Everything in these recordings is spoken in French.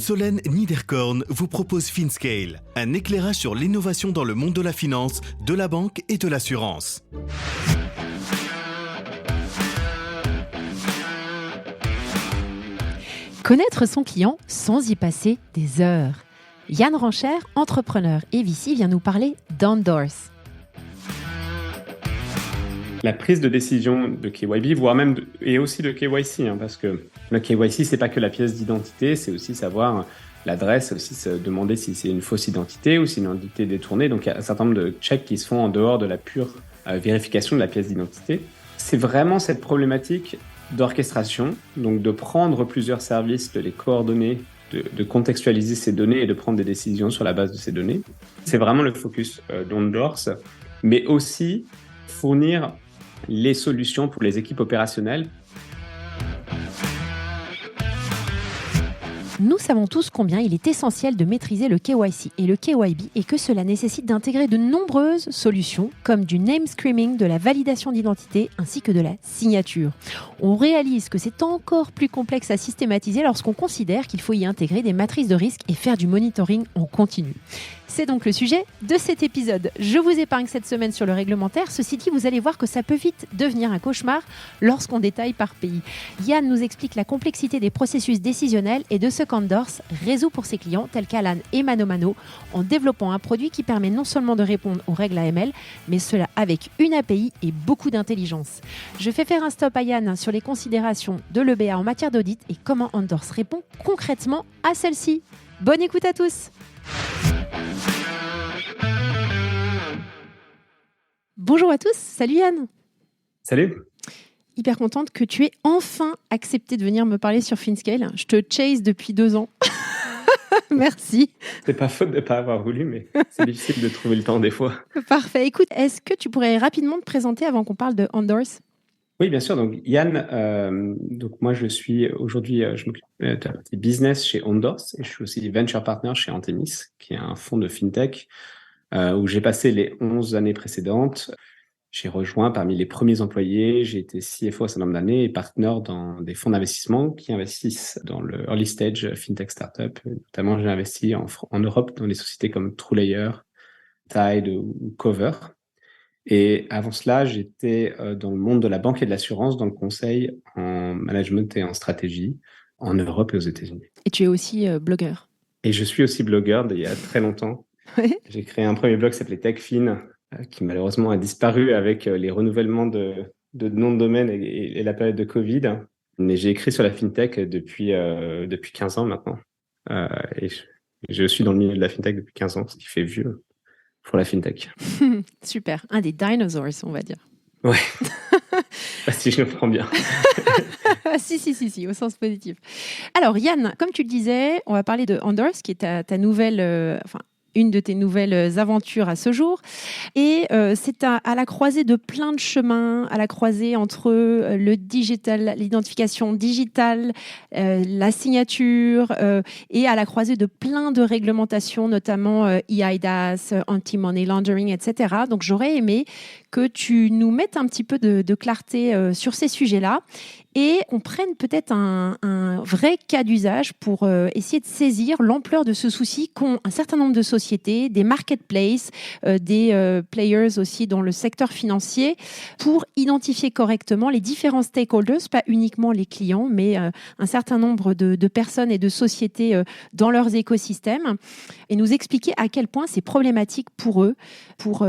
Solène Niederkorn vous propose FinScale, un éclairage sur l'innovation dans le monde de la finance, de la banque et de l'assurance. Connaître son client sans y passer des heures. Yann Rancher, entrepreneur et VC, vient nous parler d'Endorse. La prise de décision de KYB, voire même et aussi de KYC, parce que le KYC, c'est pas que la pièce d'identité, c'est aussi savoir l'adresse, aussi se demander si c'est une fausse identité ou si c'est une identité détournée. Donc il y a un certain nombre de checks qui se font en dehors de la pure vérification de la pièce d'identité. C'est vraiment cette problématique d'orchestration, donc de prendre plusieurs services, de les coordonner, de contextualiser ces données et de prendre des décisions sur la base de ces données. C'est vraiment le focus d'Endorse, mais aussi fournir les solutions pour les équipes opérationnelles. Nous savons tous combien il est essentiel de maîtriser le KYC et le KYB et que cela nécessite d'intégrer de nombreuses solutions comme du name screening, de la validation d'identité ainsi que de la signature. On réalise que c'est encore plus complexe à systématiser lorsqu'on considère qu'il faut y intégrer des matrices de risque et faire du monitoring en continu. C'est donc le sujet de cet épisode. Je vous épargne cette semaine sur le réglementaire. Ceci dit, vous allez voir que ça peut vite devenir un cauchemar lorsqu'on détaille par pays. Yann nous explique la complexité des processus décisionnels et de ce qu'Endorse résout pour ses clients tels qu'Alan et Mano Mano en développant un produit qui permet non seulement de répondre aux règles AML, mais cela avec une API et beaucoup d'intelligence. Je fais faire un stop à Yann sur les considérations de l'EBA en matière d'audit et comment Endorse répond concrètement à celle-ci. Bonne écoute à tous! Bonjour à tous, salut Yann. Salut. Hyper contente que tu aies enfin accepté de venir me parler sur FinScale. Je te chase depuis 2 ans. Merci. C'est pas faute de ne pas avoir voulu, mais c'est difficile de trouver le temps des fois. Parfait. Écoute, est-ce que tu pourrais rapidement te présenter avant qu'on parle de Endorse ? Oui, bien sûr. Donc Yann, donc moi je suis aujourd'hui, je m'occupe de la partie business chez Endorse et je suis aussi venture partner chez Antemis, qui est un fonds de fintech où j'ai passé les 11 années précédentes. J'ai rejoint parmi les premiers employés, j'ai été CFO un certain nombre d'années et partner dans des fonds d'investissement qui investissent dans le early stage fintech startup. Notamment, j'ai investi en Europe dans des sociétés comme TrueLayer, Tide ou Cover. Et avant cela, j'étais dans le monde de la banque et de l'assurance, dans le conseil en management et en stratégie en Europe et aux États-Unis. Et tu es aussi blogueur. Et je suis aussi blogueur d'il y a très longtemps. Ouais. J'ai créé un premier blog qui s'appelait TechFin, qui malheureusement a disparu avec les renouvellements de noms de domaine et la période de Covid. Mais j'ai écrit sur la fintech depuis 15 ans maintenant. Et je suis dans le milieu de la fintech depuis 15 ans, ce qui fait vieux pour la fintech. Super, un des dinosaures, on va dire. Ouais, si je le prends bien. Si, au sens positif. Alors Yann, comme tu le disais, on va parler de Endorse, qui est ta nouvelle... une de tes nouvelles aventures à ce jour. Et c'est à la croisée de plein de chemins, à la croisée entre le digital, l'identification digitale, la signature, et à la croisée de plein de réglementations, notamment eIDAS, anti-money laundering, etc. Donc j'aurais aimé que tu nous mettes un petit peu de clarté sur ces sujets-là et qu'on prenne peut-être un vrai cas d'usage pour essayer de saisir l'ampleur de ce souci qu'ont un certain nombre de sociétés, des marketplaces, des players aussi dans le secteur financier, pour identifier correctement les différents stakeholders, pas uniquement les clients, mais un certain nombre de personnes et de sociétés dans leurs écosystèmes, et nous expliquer à quel point c'est problématique pour eux, pour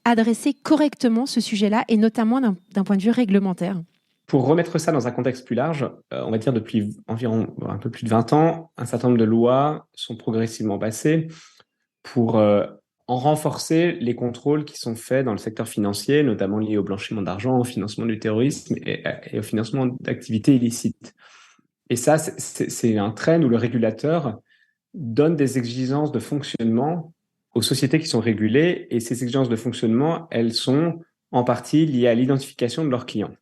adresser correctement ce sujet-là, et notamment d'un point de vue réglementaire. Pour remettre ça dans un contexte plus large, on va dire depuis environ un peu plus de 20 ans, un certain nombre de lois sont progressivement passées pour en renforcer les contrôles qui sont faits dans le secteur financier, notamment liés au blanchiment d'argent, au financement du terrorisme et au financement d'activités illicites. Et ça, c'est un trend où le régulateur donne des exigences de fonctionnement aux sociétés qui sont régulées, et ces exigences de fonctionnement, elles sont en partie liées à l'identification de leurs clients.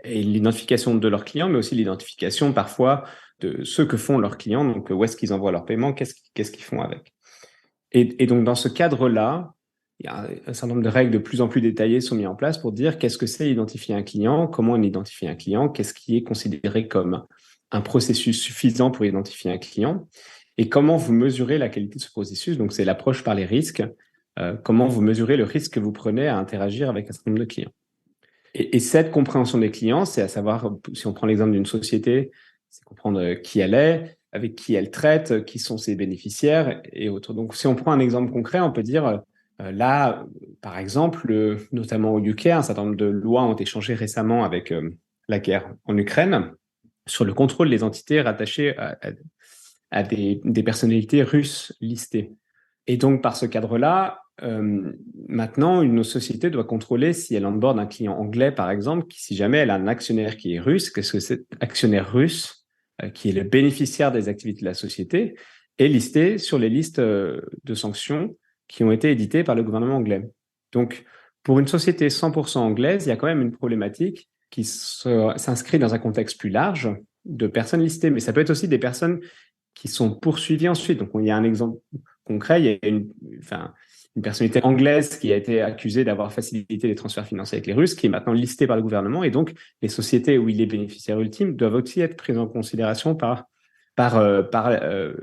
Et l'identification de leurs clients, mais aussi l'identification parfois de ce que font leurs clients, donc où est-ce qu'ils envoient leurs paiements, qu'est-ce qu'ils font avec. Et donc dans ce cadre-là, il y a un certain nombre de règles de plus en plus détaillées sont mises en place pour dire qu'est-ce que c'est identifier un client, comment on identifie un client, qu'est-ce qui est considéré comme un processus suffisant pour identifier un client. Et comment vous mesurez la qualité de ce processus? Donc, c'est l'approche par les risques. Comment vous mesurez le risque que vous prenez à interagir avec un certain nombre de clients. Et cette compréhension des clients, c'est à savoir, si on prend l'exemple d'une société, c'est comprendre qui elle est, avec qui elle traite, qui sont ses bénéficiaires et autres. Donc, si on prend un exemple concret, on peut dire, là, par exemple, notamment au UK, un certain nombre de lois ont été changées récemment avec la guerre en Ukraine sur le contrôle des entités rattachées à des personnalités russes listées. Et donc, par ce cadre-là, maintenant, une société doit contrôler si elle onboard un client anglais, par exemple, si jamais elle a un actionnaire qui est russe, qu'est-ce que cet actionnaire russe, qui est le bénéficiaire des activités de la société, est listé sur les listes de sanctions qui ont été éditées par le gouvernement anglais. Donc, pour une société 100% anglaise, il y a quand même une problématique qui s'inscrit dans un contexte plus large de personnes listées, mais ça peut être aussi des personnes qui sont poursuivies ensuite. Donc, il y a un exemple concret, il y a une personnalité anglaise qui a été accusée d'avoir facilité les transferts financiers avec les Russes, qui est maintenant listée par le gouvernement, et donc les sociétés où il est bénéficiaire ultime doivent aussi être prises en considération par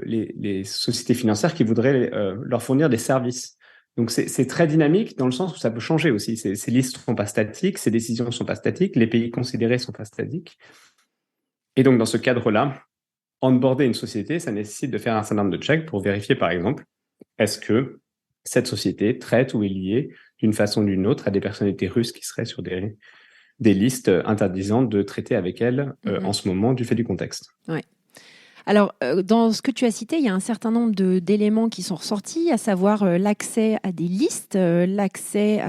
les sociétés financières qui voudraient leur fournir des services. Donc c'est très dynamique dans le sens où ça peut changer aussi. Ces listes ne sont pas statiques, ces décisions ne sont pas statiques, les pays considérés ne sont pas statiques. Et donc dans ce cadre-là, onboarder une société, ça nécessite de faire un certain nombre de checks pour vérifier, par exemple, est-ce que cette société traite ou est liée d'une façon ou d'une autre à des personnalités russes qui seraient sur des listes interdisant de traiter avec elles en ce moment du fait du contexte. Ouais. Alors, dans ce que tu as cité, il y a un certain nombre d'éléments qui sont ressortis, à savoir l'accès à des listes, l'accès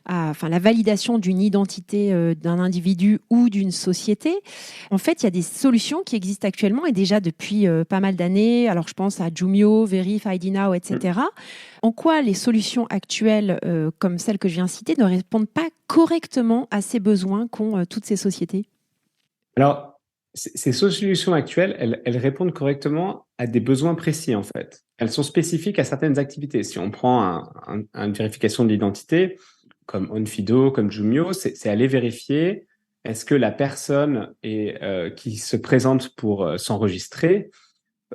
à la validation d'une identité d'un individu ou d'une société. En fait, il y a des solutions qui existent actuellement et déjà depuis pas mal d'années. Alors, je pense à Jumio, Verif, ID Now, etc. En quoi les solutions actuelles, comme celles que je viens de citer, ne répondent pas correctement à ces besoins qu'ont toutes ces sociétés? Alors, ces solutions actuelles, elles répondent correctement à des besoins précis, en fait. Elles sont spécifiques à certaines activités. Si on prend une vérification d'identité, comme Onfido, comme Jumio, c'est aller vérifier est-ce que la personne qui se présente pour s'enregistrer,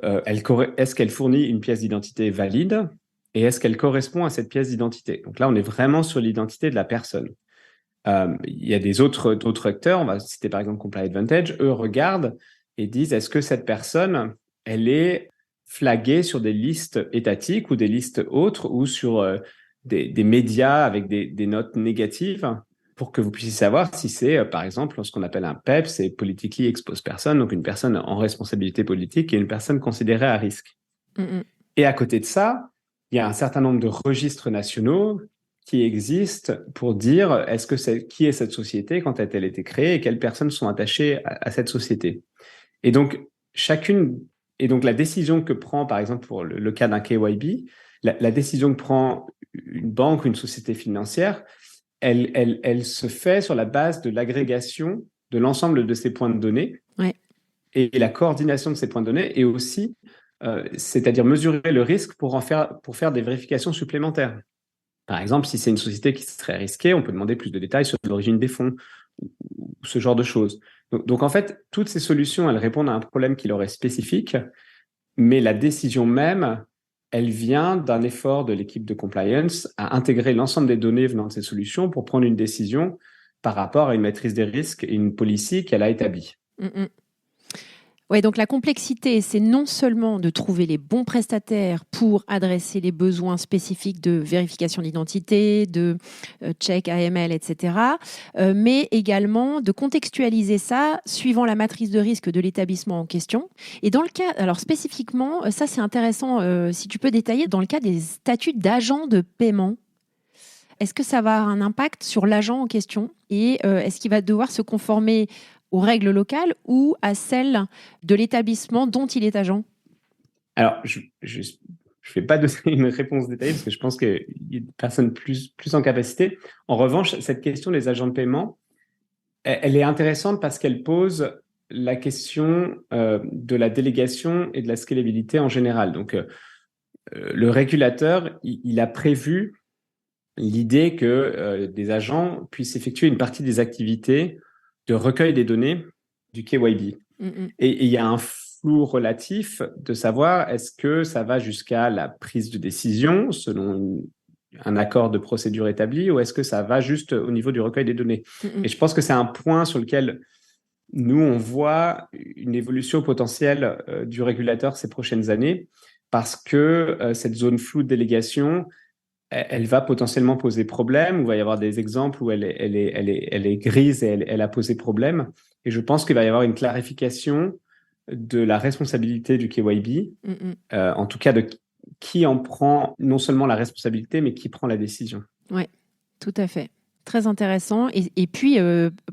est-ce qu'elle fournit une pièce d'identité valide et est-ce qu'elle correspond à cette pièce d'identité. Donc là, on est vraiment sur l'identité de la personne. Il y a d'autres acteurs, on va citer par exemple Comply Advantage, eux regardent et disent est-ce que cette personne, elle est flaguée sur des listes étatiques ou des listes autres ou sur des médias avec des notes négatives pour que vous puissiez savoir si c'est par exemple ce qu'on appelle un PEP, c'est Politically Exposed Person, donc une personne en responsabilité politique et une personne considérée à risque. Et à côté de ça, il y a un certain nombre de registres nationaux qui existent pour dire qui est cette société, quand a-t-elle été créée et quelles personnes sont attachées à cette société. Et donc, la décision que prend, par exemple, pour le cas d'un KYB, la décision que prend une banque ou une société financière, elle se fait sur la base de l'agrégation de l'ensemble de ces points de données et la coordination de ces points de données et aussi, c'est-à-dire mesurer le risque pour faire des vérifications supplémentaires. Par exemple, si c'est une société qui serait risquée, on peut demander plus de détails sur l'origine des fonds ou ce genre de choses. Donc, en fait, toutes ces solutions, elles répondent à un problème qui leur est spécifique, mais la décision même, elle vient d'un effort de l'équipe de compliance à intégrer l'ensemble des données venant de ces solutions pour prendre une décision par rapport à une maîtrise des risques et une policy qu'elle a établie. Oui, donc la complexité, c'est non seulement de trouver les bons prestataires pour adresser les besoins spécifiques de vérification d'identité, de check AML, etc., mais également de contextualiser ça suivant la matrice de risque de l'établissement en question. Et dans le cas, alors spécifiquement, ça c'est intéressant, si tu peux détailler, dans le cas des statuts d'agent de paiement, est-ce que ça va avoir un impact sur l'agent en question et est-ce qu'il va devoir se conformer aux règles locales ou à celles de l'établissement dont il est agent? Alors, je vais pas donner une réponse détaillée parce que je pense qu'il y a des personnes plus en capacité. En revanche, cette question des agents de paiement, elle est intéressante parce qu'elle pose la question de la délégation et de la scalabilité en général. Donc, le régulateur, il a prévu l'idée que des agents puissent effectuer une partie des activités de recueil des données du KYB. Et il y a flou relatif de savoir est-ce que ça va jusqu'à la prise de décision selon un accord de procédure établi ou est-ce que ça va juste au niveau du recueil des données. Et je pense que c'est un point sur lequel nous, on voit une évolution potentielle du régulateur ces prochaines années parce que cette zone floue de délégation, elle va potentiellement poser problème. Il va y avoir des exemples où elle est grise et elle a posé problème. Et je pense qu'il va y avoir une clarification de la responsabilité du KYB, en tout cas de qui en prend non seulement la responsabilité, mais qui prend la décision. Oui, tout à fait. Très intéressant. Et puis,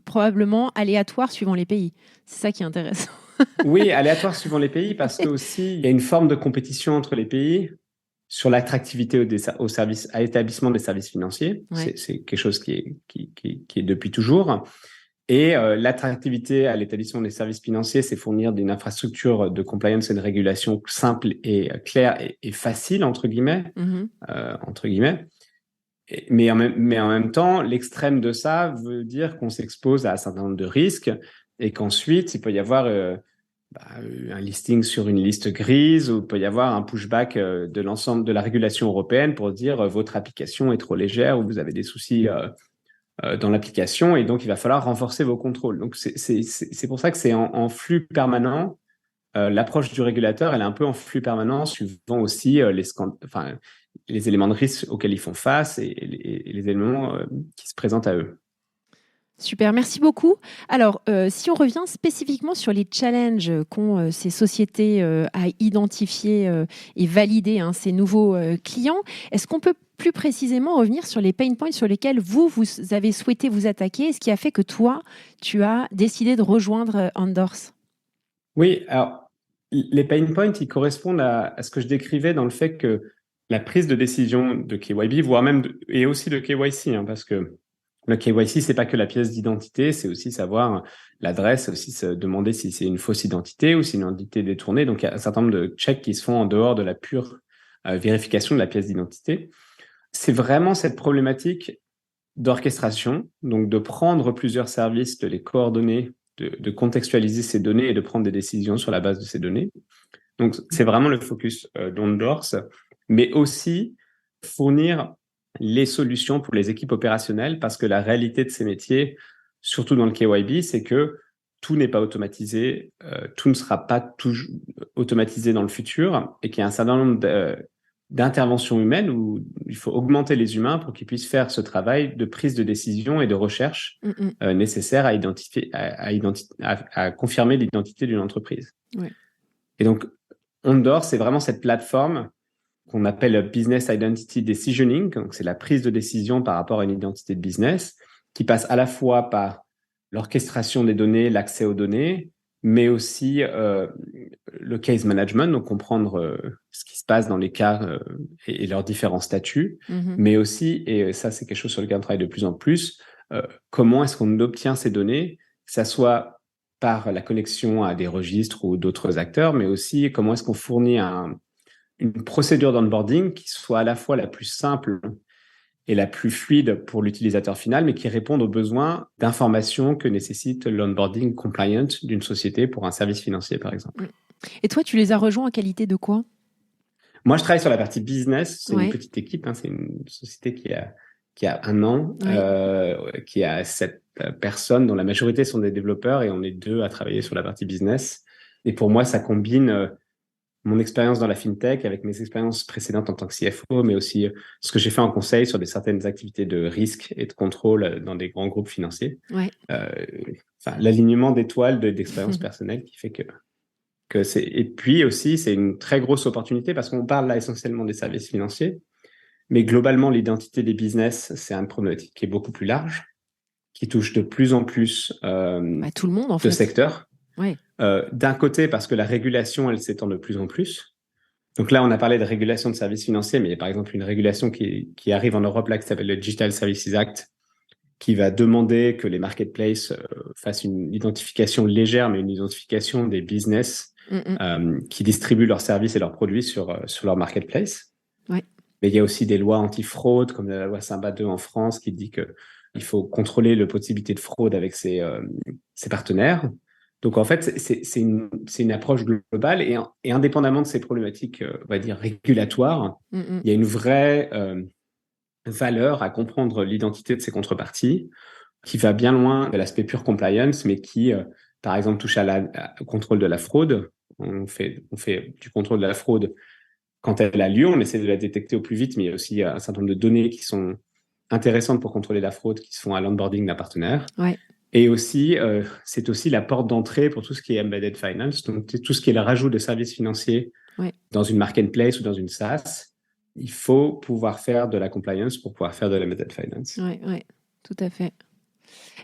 probablement aléatoire suivant les pays. C'est ça qui est intéressant. Oui, aléatoire suivant les pays, parce que aussi, il y a une forme de compétition entre les pays sur l'attractivité au service, à l'établissement des services financiers. Ouais. C'est quelque chose qui est depuis toujours. Et l'attractivité à l'établissement des services financiers, c'est fournir une infrastructure de compliance et de régulation simple et claire et facile, entre guillemets. Mais en même temps, l'extrême de ça veut dire qu'on s'expose à un certain nombre de risques et qu'ensuite, il peut y avoir un listing sur une liste grise ou il peut y avoir un pushback de l'ensemble de la régulation européenne pour dire votre application est trop légère ou vous avez des soucis dans l'application et donc il va falloir renforcer vos contrôles. Donc, c'est pour ça que c'est en flux permanent. L'approche du régulateur, elle est un peu en flux permanent suivant aussi les éléments de risque auxquels ils font face et les éléments qui se présentent à eux. Super, merci beaucoup. Alors, si on revient spécifiquement sur les challenges qu'ont ces sociétés à identifier et valider ces nouveaux clients, est-ce qu'on peut plus précisément revenir sur les pain points sur lesquels vous avez souhaité vous attaquer et ce qui a fait que toi, tu as décidé de rejoindre Endorse? Oui, alors, les pain points, ils correspondent à ce que je décrivais dans le fait que la prise de décision de KYB, voire même et aussi de KYC, parce que le KYC, c'est pas que la pièce d'identité, c'est aussi savoir l'adresse, aussi se demander si c'est une fausse identité ou si une identité détournée. Donc, il y a un certain nombre de checks qui se font en dehors de la pure vérification de la pièce d'identité. C'est vraiment cette problématique d'orchestration, donc de prendre plusieurs services, de les coordonner, de contextualiser ces données et de prendre des décisions sur la base de ces données. Donc, c'est vraiment le focus d'Endorse, mais aussi fournir les solutions pour les équipes opérationnelles parce que la réalité de ces métiers, surtout dans le KYB, c'est que tout n'est pas automatisé, tout ne sera pas toujours automatisé dans le futur et qu'il y a un certain nombre d'interventions humaines où il faut augmenter les humains pour qu'ils puissent faire ce travail de prise de décision et de recherche nécessaire à confirmer l'identité d'une entreprise. Ouais. Et donc, Ondor, c'est vraiment cette plateforme qu'on appelle Business Identity Decisioning, donc c'est la prise de décision par rapport à une identité de business, qui passe à la fois par l'orchestration des données, l'accès aux données, mais aussi le case management, donc comprendre ce qui se passe dans les cas et leurs différents statuts, mais aussi, et ça c'est quelque chose sur lequel on travaille de plus en plus, comment est-ce qu'on obtient ces données, que ça soit par la connexion à des registres ou d'autres acteurs, mais aussi comment est-ce qu'on fournit une procédure d'onboarding qui soit à la fois la plus simple et la plus fluide pour l'utilisateur final, mais qui réponde aux besoins d'information que nécessite l'onboarding compliant d'une société pour un service financier, par exemple. Et toi, tu les as rejoints en qualité de quoi? Moi, je travaille sur la partie business. C'est une petite équipe. C'est une société qui a 1 an, qui a 7 personnes, dont la majorité sont des développeurs, et on est 2 à travailler sur la partie business. Et pour moi, ça combine mon expérience dans la fintech avec mes expériences précédentes en tant que CFO, mais aussi ce que j'ai fait en conseil sur certaines activités de risque et de contrôle dans des grands groupes financiers. L'alignement d'étoiles d'expériences personnelles qui fait que c'est... Et puis aussi, c'est une très grosse opportunité parce qu'on parle là essentiellement des services financiers, mais globalement, l'identité des business, c'est une problématique qui est beaucoup plus large, qui touche de plus en plus tout le monde, en de secteurs. Ouais. D'un côté, parce que la régulation, elle s'étend de plus en plus. Donc là, on a parlé de régulation de services financiers, mais il y a par exemple une régulation qui arrive en Europe là, qui s'appelle le Digital Services Act, qui va demander que les marketplaces fassent une identification légère, mais une identification des business qui distribuent leurs services et leurs produits sur leur marketplace. Ouais. Mais il y a aussi des lois anti-fraude, comme la loi Symba 2 en France, qui dit qu'il faut contrôler la possibilité de fraude avec ses partenaires. Donc, en fait, c'est une approche globale et indépendamment de ces problématiques, on va dire, régulatoires, il y a une vraie valeur à comprendre l'identité de ces contreparties qui va bien loin de l'aspect pure compliance, mais qui, par exemple, touche au contrôle de la fraude. On fait du contrôle de la fraude quand elle a lieu, on essaie de la détecter au plus vite, mais il y a aussi un certain nombre de données qui sont intéressantes pour contrôler la fraude qui se font à l'onboarding d'un partenaire. Ouais. Et aussi, c'est aussi la porte d'entrée pour tout ce qui est embedded finance, donc tout ce qui est le rajout de services financiers dans une marketplace ou dans une SaaS. Il faut pouvoir faire de la compliance pour pouvoir faire de l'embedded finance. Oui, tout à fait.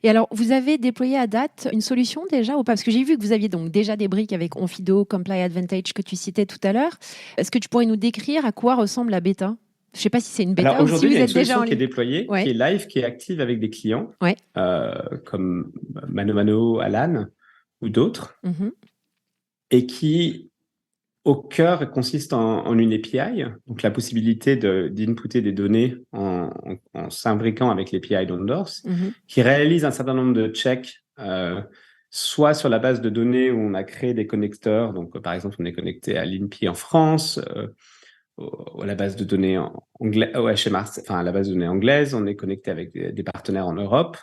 Et alors, vous avez déployé à date une solution déjà ou pas? Parce que j'ai vu que vous aviez donc déjà des briques avec Onfido, Comply Advantage que tu citais tout à l'heure. Est-ce que tu pourrais nous décrire à quoi ressemble la bêta? Je ne sais pas si c'est une bêta Alors ou si aujourd'hui, vous il y a une êtes déjà solution en qui est ligne. déployée, qui est live, qui est active avec des clients comme Mano, Alan ou d'autres, et qui, au cœur, consiste en une API, donc la possibilité d'inputter des données en s'imbriquant avec l'API d'Ondors, qui réalise un certain nombre de checks, soit sur la base de données où on a créé des connecteurs, donc par exemple on est connecté à l'INPI en France, à la base de données à la base de données anglaise, on est connecté avec des partenaires en Europe,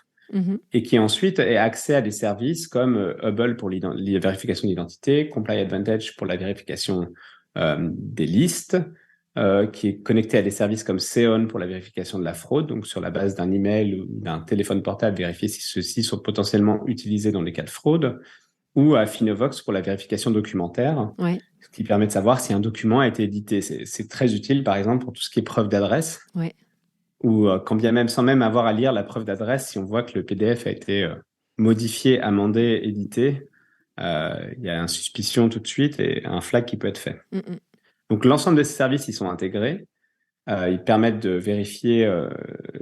et qui ensuite est accès à des services comme Hubble pour la vérification d'identité, Comply Advantage pour la vérification des listes, qui est connecté à des services comme Xeon pour la vérification de la fraude, donc sur la base d'un email ou d'un téléphone portable, vérifier si ceux-ci sont potentiellement utilisés dans les cas de fraude, ou à Finovox pour la vérification documentaire, ce qui permet de savoir si un document a été édité. C'est très utile, par exemple, pour tout ce qui est preuve d'adresse, ou quand bien même, sans même avoir à lire la preuve d'adresse, si on voit que le PDF a été modifié, amendé, édité, il y a une suspicion tout de suite et un flag qui peut être fait. Donc, l'ensemble de ces services, ils sont intégrés. Ils permettent de vérifier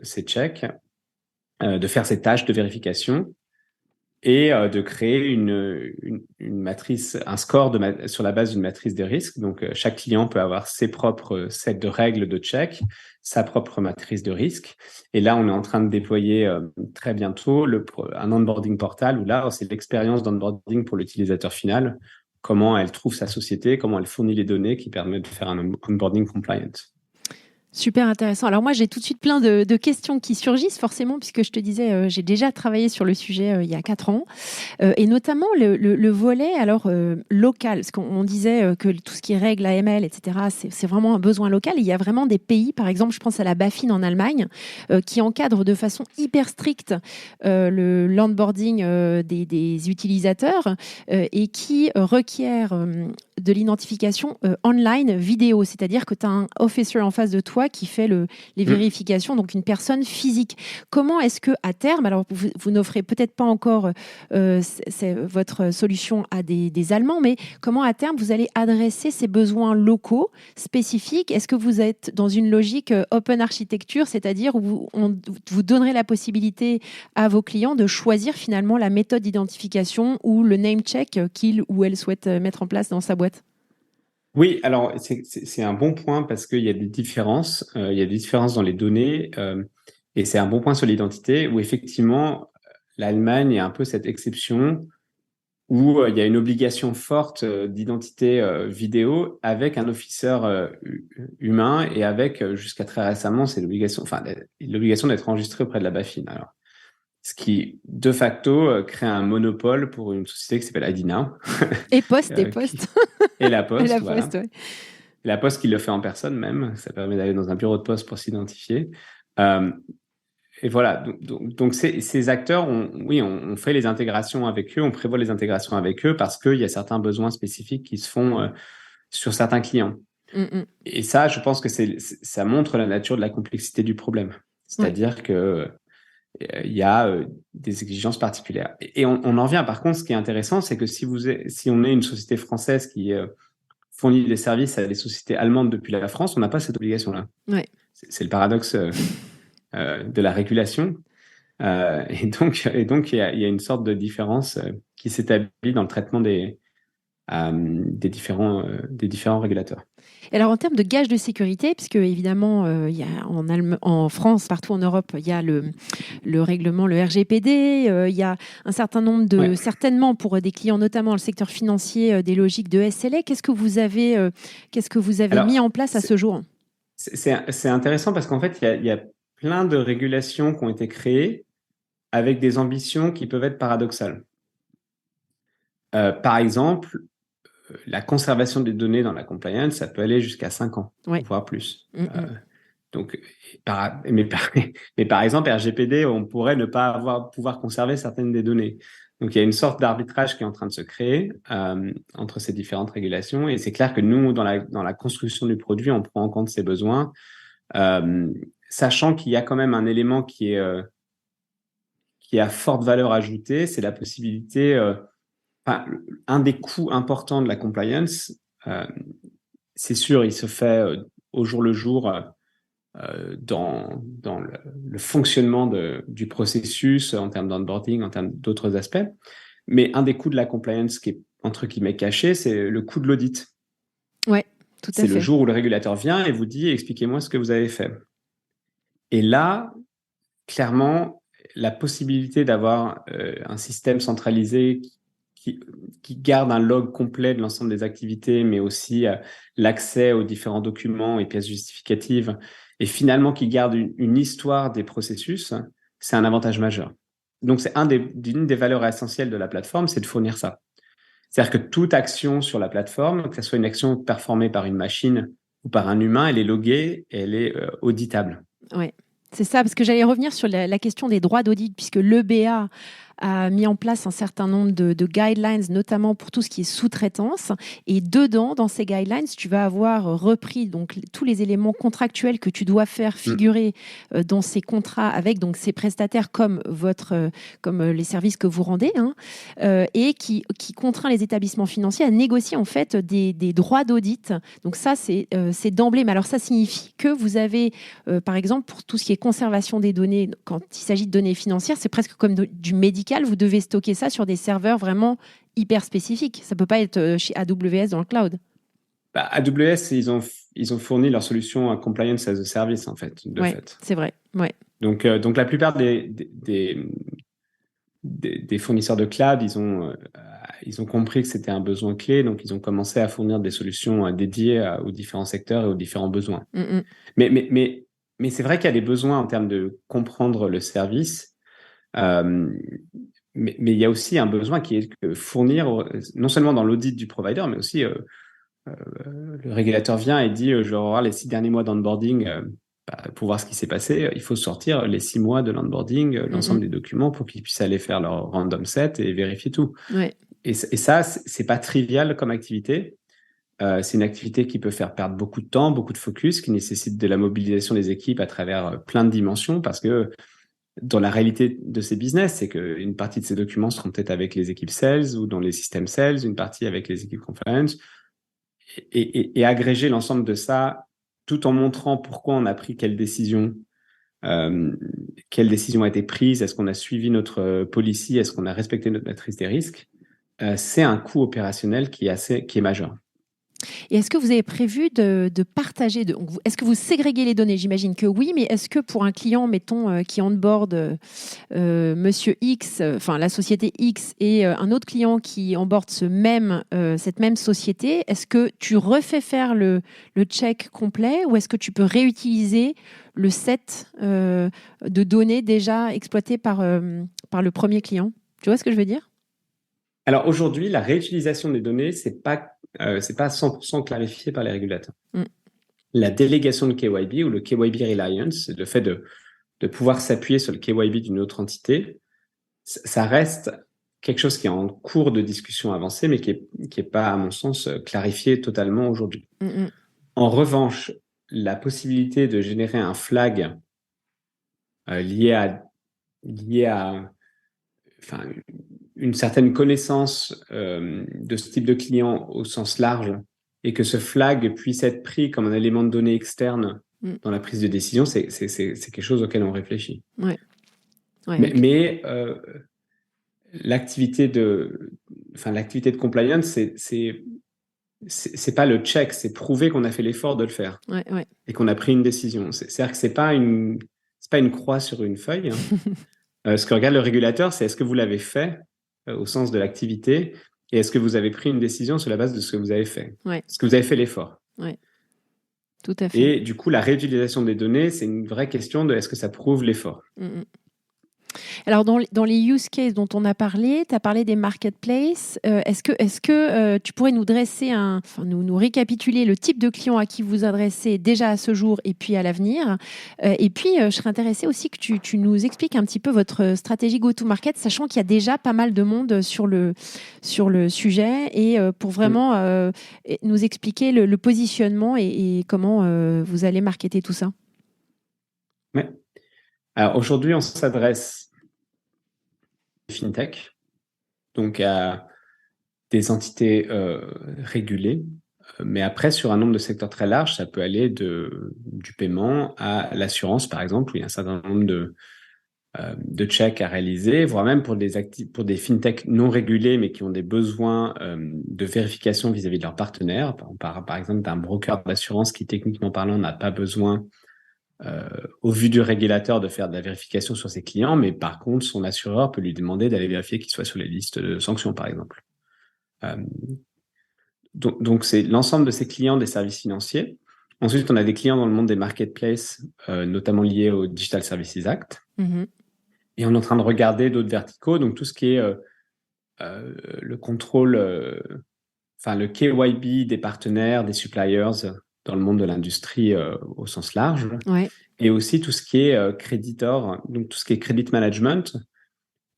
ces checks, de faire ces tâches de vérification et de créer une matrice, un score sur la base d'une matrice de risque. Donc, chaque client peut avoir ses propres sets de règles de check, sa propre matrice de risque. Et là, on est en train de déployer très bientôt un onboarding portal où là, c'est l'expérience d'onboarding pour l'utilisateur final, comment elle trouve sa société, comment elle fournit les données qui permettent de faire un onboarding compliant. Super intéressant. Alors moi, j'ai tout de suite plein de questions qui surgissent forcément, puisque je te disais, j'ai déjà travaillé sur le sujet il y a 4 ans, et notamment le volet local, parce qu'on disait que tout ce qui est règles AML, etc., c'est vraiment un besoin local. Il y a vraiment des pays, par exemple, je pense à la BaFin en Allemagne, qui encadrent de façon hyper stricte l'onboarding des utilisateurs et qui requièrent de l'identification online vidéo, c'est-à-dire que tu as un officer en face de toi qui fait les vérifications, donc une personne physique. Comment est-ce que à terme, alors vous n'offrez peut-être pas encore votre solution à des Allemands, mais comment à terme vous allez adresser ces besoins locaux spécifiques? Est-ce que vous êtes dans une logique open architecture, c'est-à-dire où vous donnerez la possibilité à vos clients de choisir finalement la méthode d'identification ou le name check qu'il ou elle souhaite mettre en place dans sa boîte? Oui, alors c'est un bon point parce qu'il y a des différences. Il y a des différences dans les données et c'est un bon point sur l'identité où effectivement l'Allemagne est un peu cette exception où il y a une obligation forte d'identité vidéo avec un officer humain et avec jusqu'à très récemment c'est l'obligation d'être enregistré auprès de la BaFin. Alors, ce qui, de facto, crée un monopole pour une société qui s'appelle IDnow. Et Poste, et Poste. Et la Poste, Et la voilà. Poste, ouais. La Poste qui le fait en personne même. Ça permet d'aller dans un bureau de poste pour s'identifier. Et voilà. Donc ces acteurs, on fait les intégrations avec eux, on prévoit les intégrations avec eux parce qu'il y a certains besoins spécifiques qui se font sur certains clients. Et ça, je pense que ça montre la nature de la complexité du problème. C'est-à-dire que il y a des exigences particulières. Et on en vient, par contre, ce qui est intéressant, c'est que si on est une société française qui fournit des services à des sociétés allemandes depuis la France, on n'a pas cette obligation-là. Ouais. C'est le paradoxe de la régulation. Et donc, il y a une sorte de différence qui s'établit dans le traitement des des différents régulateurs. Et alors, en termes de gage de sécurité, puisque évidemment, il y a en France, partout en Europe, il y a le règlement, le RGPD, il y a un certain nombre de, certainement pour des clients, notamment dans le secteur financier, des logiques de SLA. Qu'est-ce que vous avez Alors, mis en place à ce jour? C'est intéressant parce qu'en fait, il y a plein de régulations qui ont été créées avec des ambitions qui peuvent être paradoxales. Par exemple, la conservation des données dans la compliance, ça peut aller jusqu'à 5 ans, voire plus. Donc, mais par exemple, RGPD, on pourrait ne pas pouvoir conserver certaines des données. Donc, il y a une sorte d'arbitrage qui est en train de se créer entre ces différentes régulations. Et c'est clair que nous, dans la construction du produit, on prend en compte ces besoins, sachant qu'il y a quand même un élément qui a forte valeur ajoutée, c'est la possibilité. Un des coûts importants de la compliance, c'est sûr, il se fait au jour le jour dans le fonctionnement du processus en termes d'onboarding, en termes d'autres aspects. Mais un des coûts de la compliance qui est entre guillemets caché, c'est le coût de l'audit. Ouais, tout à fait. C'est le jour où le régulateur vient et vous dit expliquez-moi ce que vous avez fait. Et là, clairement, la possibilité d'avoir un système centralisé qui garde un log complet de l'ensemble des activités, mais aussi l'accès aux différents documents et pièces justificatives, et finalement qui garde une histoire des processus, c'est un avantage majeur. Donc, c'est une des valeurs essentielles de la plateforme, c'est de fournir ça. C'est-à-dire que toute action sur la plateforme, que ce soit une action performée par une machine ou par un humain, elle est loguée et elle est auditable. Oui, c'est ça, parce que j'allais revenir sur la question des droits d'audit, puisque l'EBA a mis en place un certain nombre de guidelines, notamment pour tout ce qui est sous-traitance. Et dedans, dans ces guidelines, tu vas avoir repris donc tous les éléments contractuels que tu dois faire figurer dans ces contrats avec donc ces prestataires comme les services que vous rendez, et qui contraint les établissements financiers à négocier en fait des droits d'audit. Donc ça, c'est d'emblée. Mais alors ça signifie que vous avez, par exemple, pour tout ce qui est conservation des données, quand il s'agit de données financières, c'est presque comme du médical. Vous devez stocker ça sur des serveurs vraiment hyper spécifiques. Ça ne peut pas être chez AWS dans le cloud. AWS, ils ont fourni leur solution à Compliance as a Service, en fait, de fait. C'est vrai. Ouais. Donc, la plupart des fournisseurs de cloud, ils ont compris que c'était un besoin clé, donc ils ont commencé à fournir des solutions dédiées aux différents secteurs et aux différents besoins. Mais c'est vrai qu'il y a des besoins en termes de comprendre le service. Mais il y a aussi un besoin qui est de fournir, non seulement dans l'audit du provider, mais aussi le régulateur vient et dit je vais avoir les 6 derniers mois d'onboarding pour voir ce qui s'est passé. Il faut sortir les 6 mois de l'onboarding, l'ensemble des documents pour qu'ils puissent aller faire leur random set et vérifier tout. Ouais. Et ça, c'est pas trivial comme activité. C'est une activité qui peut faire perdre beaucoup de temps, beaucoup de focus, qui nécessite de la mobilisation des équipes à travers plein de dimensions parce que dans la réalité de ces business, c'est qu'une partie de ces documents seront peut-être avec les équipes sales ou dans les systèmes sales, une partie avec les équipes compliance, et agréger l'ensemble de ça tout en montrant pourquoi on a pris quelle décision a été prise, est-ce qu'on a suivi notre policy, est-ce qu'on a respecté notre maîtrise des risques, c'est un coût opérationnel qui est majeur. Et est-ce que vous avez prévu de partager, est-ce que vous ségréguez les données? J'imagine que oui, mais est-ce que pour un client, mettons, qui onboard Monsieur X, enfin la société X, et un autre client qui onboard cette même société, est-ce que tu refais faire le check complet ou est-ce que tu peux réutiliser le set de données déjà exploité par le premier client? Tu vois ce que je veux dire? Alors aujourd'hui, la réutilisation des données, c'est pas 100% clarifié par les régulateurs. La délégation de KYB ou le KYB Reliance, le fait de pouvoir s'appuyer sur le KYB d'une autre entité, ça reste quelque chose qui est en cours de discussion avancée, mais qui est pas, à mon sens, clarifié totalement aujourd'hui. En revanche, la possibilité de générer un flag lié à une certaine connaissance de ce type de client au sens large et que ce flag puisse être pris comme un élément de données externe dans la prise de décision, c'est quelque chose auquel on réfléchit. Ouais. Mais l'activité l'activité de compliance, c'est pas le check, c'est prouver qu'on a fait l'effort de le faire et qu'on a pris une décision. C'est-à-dire que c'est pas une croix sur une feuille. Ce que regarde le régulateur, c'est est-ce que vous l'avez fait au sens de l'activité et est-ce que vous avez pris une décision sur la base de ce que vous avez fait. Est-ce que vous avez fait l'effort. Tout à fait. Et du coup, la réutilisation des données, c'est une vraie question de est-ce que ça prouve l'effort. Alors, dans les use cases dont on a parlé, tu as parlé des marketplaces. Est-ce que tu pourrais nous dresser nous récapituler le type de client à qui vous adressez déjà à ce jour et puis à l'avenir. Et puis, je serais intéressée aussi que tu nous expliques un petit peu votre stratégie go-to-market, sachant qu'il y a déjà pas mal de monde sur le sujet et pour vraiment nous expliquer le positionnement et comment vous allez marketer tout ça. Ouais. Alors, aujourd'hui, on s'adresse fintech, donc à des entités régulées, mais après sur un nombre de secteurs très large, ça peut aller du paiement à l'assurance par exemple, où il y a un certain nombre de checks à réaliser, voire même pour des fintech non régulés mais qui ont des besoins de vérification vis-à-vis de leurs partenaires, par exemple d'un broker d'assurance qui techniquement parlant n'a pas besoin au vu du régulateur de faire de la vérification sur ses clients, mais par contre, son assureur peut lui demander d'aller vérifier qu'il soit sur les listes de sanctions, par exemple. Donc, c'est l'ensemble de ces clients des services financiers. Ensuite, on a des clients dans le monde des marketplaces, notamment liés au Digital Services Act. Et on est en train de regarder d'autres verticaux, donc tout ce qui est le contrôle, le KYB des partenaires, des suppliers, dans le monde de l'industrie au sens large, et aussi tout ce qui est creditor, donc tout ce qui est credit management,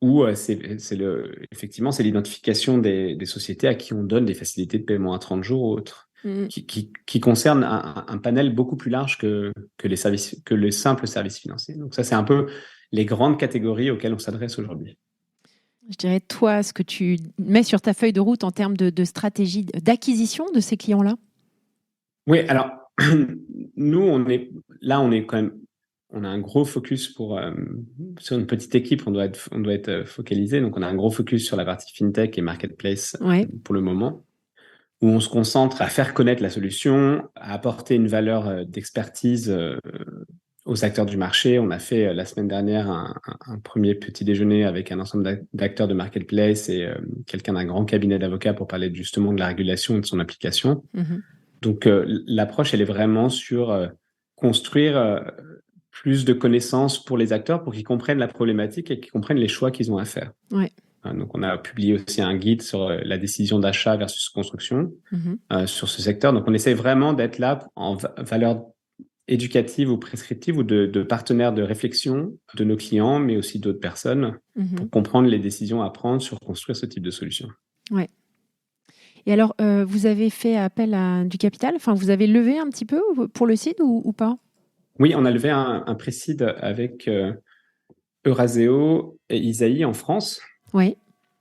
où effectivement c'est l'identification des sociétés à qui on donne des facilités de paiement à 30 jours ou autres, qui concerne un panel beaucoup plus large que les simples services financiers. Donc ça, c'est un peu les grandes catégories auxquelles on s'adresse aujourd'hui. Je dirais, toi, ce que tu mets sur ta feuille de route en termes de stratégie d'acquisition de ces clients-là? Oui, alors, nous, on est quand même, on a un gros focus sur une petite équipe, on doit être focalisé. Donc, on a un gros focus sur la partie fintech et marketplace pour le moment, où on se concentre à faire connaître la solution, à apporter une valeur d'expertise aux acteurs du marché. On a fait la semaine dernière un premier petit déjeuner avec un ensemble d'acteurs de marketplace et quelqu'un d'un grand cabinet d'avocats pour parler justement de la régulation et de son application. Donc, l'approche, elle est vraiment sur construire plus de connaissances pour les acteurs pour qu'ils comprennent la problématique et qu'ils comprennent les choix qu'ils ont à faire. Donc, on a publié aussi un guide sur la décision d'achat versus construction sur ce secteur. Donc, on essaie vraiment d'être là en valeur éducative ou prescriptive ou de partenaire de réflexion de nos clients, mais aussi d'autres personnes pour comprendre les décisions à prendre sur construire ce type de solution. Et alors, vous avez fait appel à du capital, vous avez levé un petit peu pour le site ou pas? Oui, on a levé un pré-seed avec Euraseo et Isaïe en France,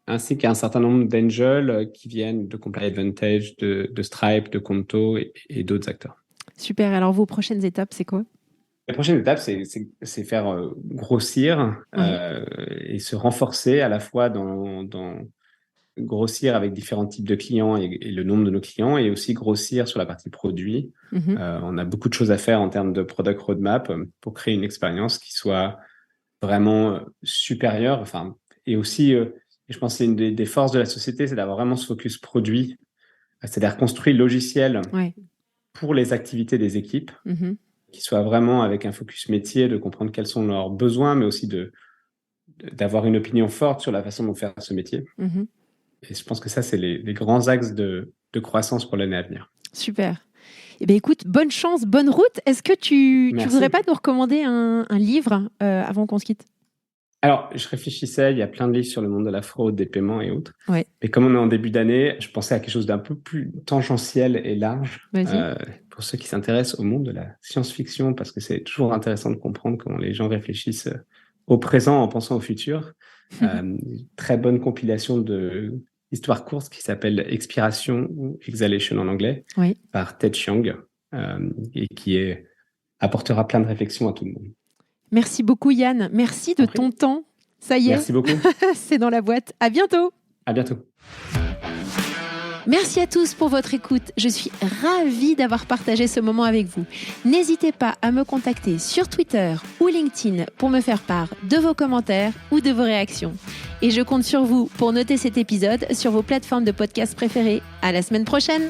ainsi qu'un certain nombre d'angels qui viennent de Comply Advantage, de Stripe, de Conto et d'autres acteurs. Super. Alors, vos prochaines étapes, c'est quoi? La prochaine étape, c'est faire grossir et se renforcer à la fois dans grossir avec différents types de clients et le nombre de nos clients, et aussi grossir sur la partie produit. On a beaucoup de choses à faire en termes de product roadmap pour créer une expérience qui soit vraiment supérieure. Et aussi, je pense que c'est une des forces de la société, c'est d'avoir vraiment ce focus produit, c'est-à-dire construire le logiciel pour les activités des équipes, qui soit vraiment avec un focus métier, de comprendre quels sont leurs besoins, mais aussi d'avoir une opinion forte sur la façon dont faire ce métier. Et je pense que ça, c'est les grands axes de croissance pour l'année à venir. Super. Eh bien, écoute, bonne chance, bonne route. Est-ce que tu voudrais pas nous recommander un livre avant qu'on se quitte? Alors, je réfléchissais, il y a plein de livres sur le monde de la fraude, des paiements et autres. Et comme on est en début d'année, je pensais à quelque chose d'un peu plus tangentiel et large pour ceux qui s'intéressent au monde de la science-fiction, parce que c'est toujours intéressant de comprendre comment les gens réfléchissent au présent en pensant au futur. Très bonne compilation d'histoires courtes qui s'appelle Expiration ou Exhalation en anglais par Ted Chiang et qui apportera plein de réflexions à tout le monde. Merci beaucoup Yann, merci de ton temps. Ça y est, merci beaucoup. C'est dans la boîte. À bientôt. À bientôt. Merci à tous pour votre écoute. Je suis ravie d'avoir partagé ce moment avec vous. N'hésitez pas à me contacter sur Twitter ou LinkedIn pour me faire part de vos commentaires ou de vos réactions. Et je compte sur vous pour noter cet épisode sur vos plateformes de podcast préférées. À la semaine prochaine!